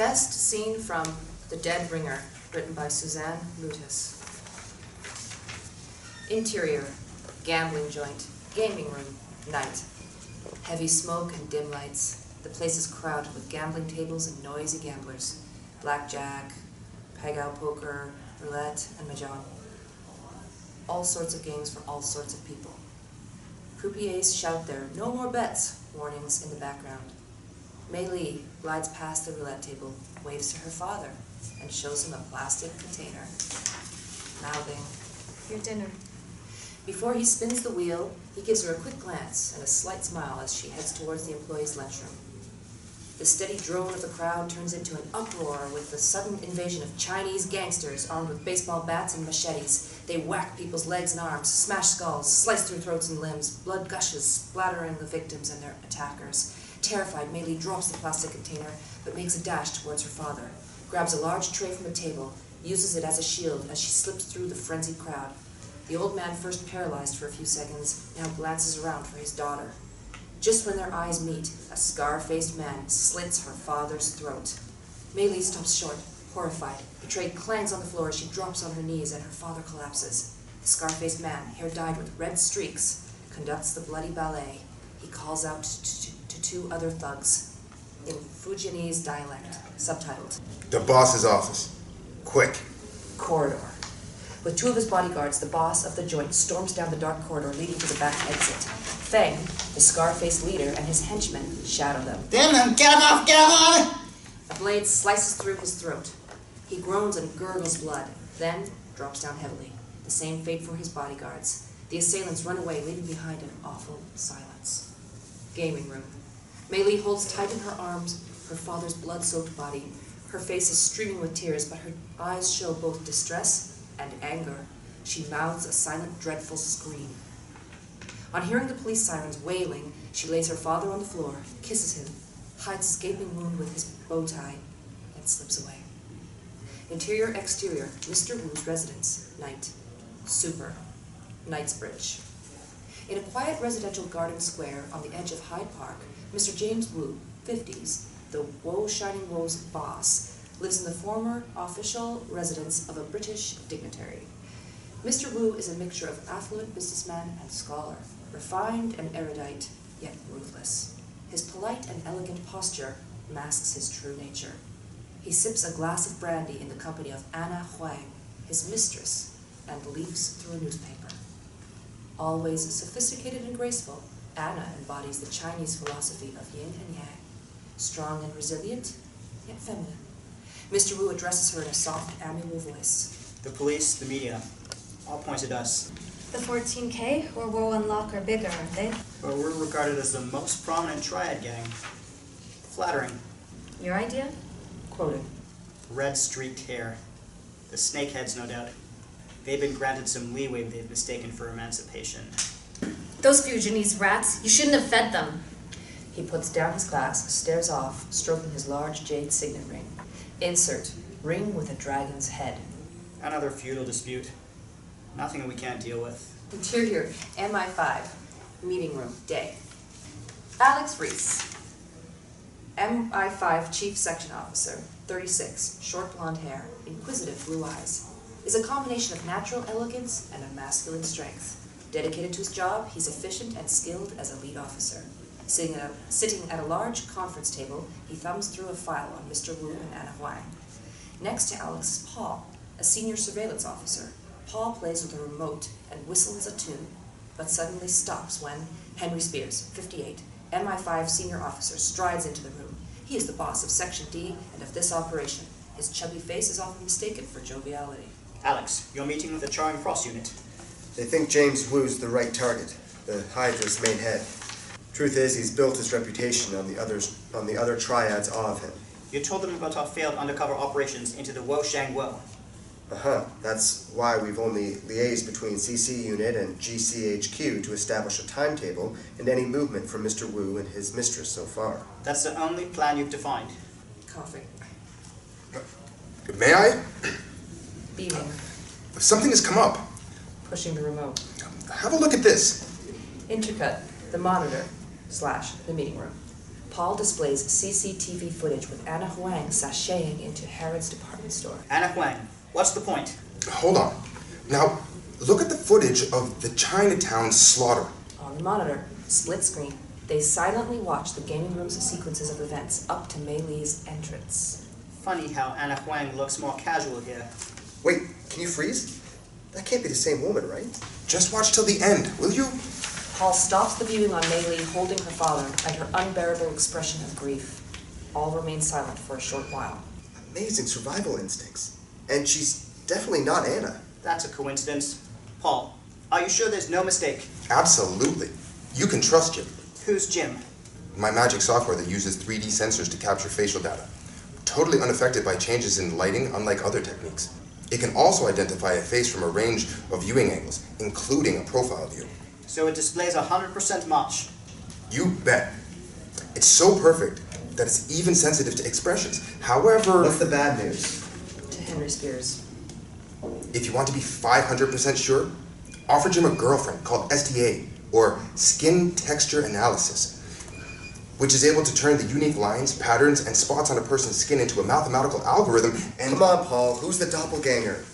Best scene from The Dead Ringer, written by Suzanne, Lutas. Interior, gambling joint, gaming room, night. Heavy smoke and dim lights. The place is crowded with gambling tables and noisy gamblers. Blackjack, peg-out poker, roulette, and mahjong. All sorts of games for all sorts of people. Croupiers shout their "no more bets" warnings in the background. Mei Li glides past the roulette table, waves to her father, and shows him a plastic container, mouthing, "Your dinner." Before he spins the wheel, he gives her a quick glance and a slight smile as she heads towards the employees' lunchroom. The steady drone of the crowd turns into an uproar with the sudden invasion of Chinese gangsters armed with baseball bats and machetes. They whack people's legs and arms, smash skulls, slice through throats and limbs. Blood gushes, splattering the victims and their attackers. Terrified, Mei Li drops the plastic container, but makes a dash towards her father, grabs a large tray from a table, uses it as a shield as she slips through the frenzied crowd. The old man, first paralyzed for a few seconds, now glances around for his daughter. Just when their eyes meet, a scar-faced man slits her father's throat. Mei Li stops short, horrified. The tray clangs on the floor as she drops on her knees and her father collapses. The scar-faced man, hair dyed with red streaks, conducts the bloody ballet. He calls out to two other thugs in Fujianese dialect, subtitled. "The boss's office. Quick." Corridor. With two of his bodyguards, the boss of the joint storms down the dark corridor leading to the back exit. Feng, the scar-faced leader, and his henchmen shadow them. "Then get off, get on!" A blade slices through his throat. He groans and gurgles blood, then drops down heavily. The same fate for his bodyguards. The assailants run away, leaving behind an awful silence. Gaming room. Mei Li holds tight in her arms her father's blood-soaked body. Her face is streaming with tears, but her eyes show both distress and anger. She mouths a silent, dreadful scream. On hearing the police sirens wailing, she lays her father on the floor, kisses him, hides his gaping wound with his bow tie, and slips away. Interior, exterior, Mr. Wu's residence, night. Super, Knightsbridge. In a quiet residential garden square on the edge of Hyde Park, Mr. James Wu, 50s, the Woe Shining Woe's boss, lives in the former official residence of a British dignitary. Mr. Wu is a mixture of affluent businessman and scholar, refined and erudite, yet ruthless. His polite and elegant posture masks his true nature. He sips a glass of brandy in the company of Anna Huang, his mistress, and leafs through a newspaper. Always sophisticated and graceful, Anna embodies the Chinese philosophy of yin and yang, strong and resilient, yet feminine. Mr. Wu addresses her in a soft, amiable voice. "The police, the media, all point at us. The 14K or Woe and Locke are bigger, aren't they? But we're regarded as the most prominent Triad gang. Flattering. Your idea? Quoting. Red streaked hair. The snakeheads, no doubt. They've been granted some leeway they've mistaken for emancipation. Those Fujianese rats, you shouldn't have fed them. He puts down his glass, stares off, stroking his large jade signet ring. Insert, ring with a dragon's head. Another feudal dispute. Nothing we can't deal with. Interior, MI5, meeting room, day. Alex Reese, MI5 Chief Section Officer, 36, short blonde hair, inquisitive blue eyes. Is a combination of natural elegance and a masculine strength. Dedicated to his job, he's efficient and skilled as a lead officer. Sitting at a large conference table, he thumbs through a file on Mr. Wu and Anna Huang. Next to Alex is Paul, a senior surveillance officer. Paul plays with a remote and whistles a tune, but suddenly stops when Henry Spears, 58, MI5 senior officer, strides into the room. He is the boss of Section D and of this operation. His chubby face is often mistaken for joviality. "Alex, you're meeting with the Charing Cross unit." They think James Wu's the right target, the Hydra's main head. Truth is, he's built his reputation on the other triads of him. You told them about our failed undercover operations into the Wo Shang Wo. That's why we've only liaised between CC Unit and GCHQ to establish a timetable and any movement from Mr. Wu and his mistress so far. That's the only plan you've defined. Coughing. May I? Beaming. Something has come up. Pushing the remote. Have a look at this. Intercut, the monitor, / the meeting room. Paul displays CCTV footage with Anna Huang sashaying into Harrod's department store. Anna Huang, what's the point? Hold on. Now, look at the footage of the Chinatown slaughter. On the monitor, split screen, they silently watch the gaming room's sequences of events up to Mei Li's entrance. Funny how Anna Huang looks more casual here. Wait, can you freeze? That can't be the same woman, right? Just watch till the end, will you? Paul stops the viewing on Mei Li holding her father and her unbearable expression of grief. All remain silent for a short while. Amazing survival instincts. And she's definitely not Anna. That's a coincidence. Paul, are you sure there's no mistake? Absolutely. You can trust Jim. Who's Jim? My magic software that uses 3D sensors to capture facial data. Totally unaffected by changes in lighting, unlike other techniques. It can also identify a face from a range of viewing angles, including a profile view. So it displays 100% match. You bet. It's so perfect that it's even sensitive to expressions. However, What's the bad news? To Henry Spears. if you want to be 500% sure, offer Jim a girlfriend called STA, or Skin Texture Analysis, which is able to turn the unique lines, patterns, and spots on a person's skin into a mathematical algorithm and... Come on, Paul. Who's the doppelganger?